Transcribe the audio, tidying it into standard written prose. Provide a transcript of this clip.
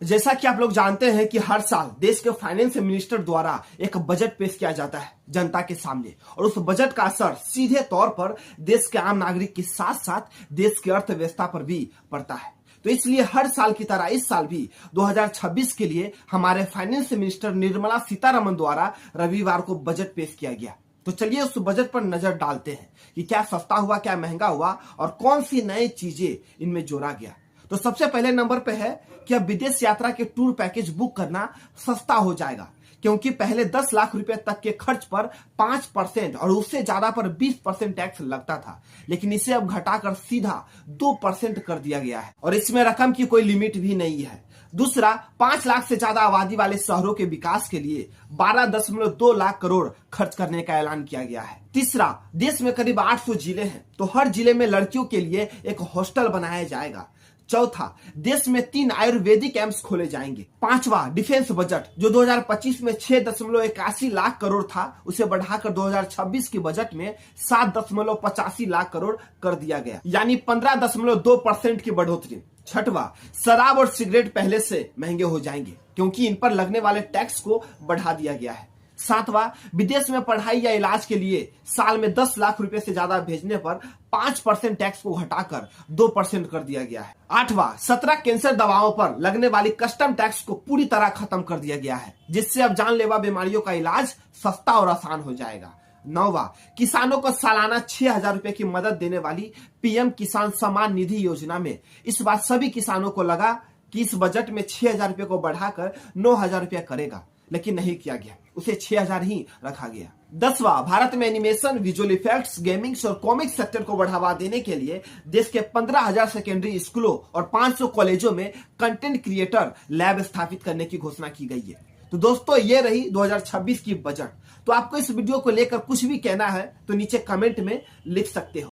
जैसा कि आप लोग जानते हैं कि हर साल देश के फाइनेंस मिनिस्टर द्वारा एक बजट पेश किया जाता है जनता के सामने, और उस बजट का असर सीधे तौर पर देश के आम नागरिक के साथ साथ देश की अर्थव्यवस्था पर भी पड़ता है। तो इसलिए हर साल की तरह इस साल भी 2026 के लिए हमारे फाइनेंस मिनिस्टर निर्मला सीतारमण द्वारा रविवार को बजट पेश किया गया। तो चलिए उस बजट पर नजर डालते हैं कि क्या सस्ता हुआ, क्या महंगा हुआ और कौन सी नई चीजें इनमें जोड़ा गया। तो सबसे पहले नंबर पे है कि अब विदेश यात्रा के टूर पैकेज बुक करना सस्ता हो जाएगा, क्योंकि पहले 10 लाख रुपए तक के खर्च पर 5% और उससे ज्यादा पर 20% टैक्स लगता था, लेकिन इसे अब घटाकर सीधा 2% कर दिया गया है और इसमें रकम की कोई लिमिट भी नहीं है। दूसरा, 5 लाख से ज्यादा आबादी वाले शहरों के विकास के लिए 12.2 लाख करोड़ खर्च करने का ऐलान किया गया है। तीसरा, देश में करीब 800 जिले हैं, तो हर जिले में लड़कियों के लिए एक हॉस्टल बनाया जाएगा। चौथा, देश में 3 आयुर्वेदिक एम्स खोले जाएंगे। पांचवा, डिफेंस बजट जो 2025 में 6.81 लाख करोड़ था, उसे बढ़ाकर 2026 के बजट में 7.85 लाख करोड़ कर दिया गया, यानी 15.2% की बढ़ोतरी। छठवां, शराब और सिगरेट पहले से महंगे हो जाएंगे, क्योंकि इन पर लगने वाले टैक्स को बढ़ा दिया गया है। सातवां, विदेश में पढ़ाई या इलाज के लिए साल में 10 लाख रुपए से ज्यादा भेजने पर 5% टैक्स को घटाकर 2% कर दिया गया है। आठवां, 17 कैंसर दवाओं पर लगने वाली कस्टम टैक्स को पूरी तरह खत्म कर दिया गया है, जिससे अब जानलेवा बीमारियों का इलाज सस्ता और आसान हो जाएगा। नौवां, किसानों को सालाना 6,000 रुपए की मदद देने वाली पीएम किसान सम्मान निधि योजना में इस बार सभी किसानों को लगा कि इस बजट में 6,000 रुपए को बढ़ाकर 9,000 रुपया करेगा, लेकिन नहीं किया गया, उसे 6,000 ही रखा गया। 10वां, भारत में एनिमेशन, विजुअल इफेक्ट्स, गेमिंग्स और कॉमिक्स सेक्टर को बढ़ावा देने के लिए देश के 15,000 सेकेंडरी स्कूलों और 500 कॉलेजों में कंटेंट क्रिएटर लैब स्थापित करने की घोषणा की गई है। तो दोस्तों, ये रही 2026 की बजट। तो आपको इस वीडियो को लेकर कुछ भी कहना है तो नीचे कमेंट में लिख सकते हो।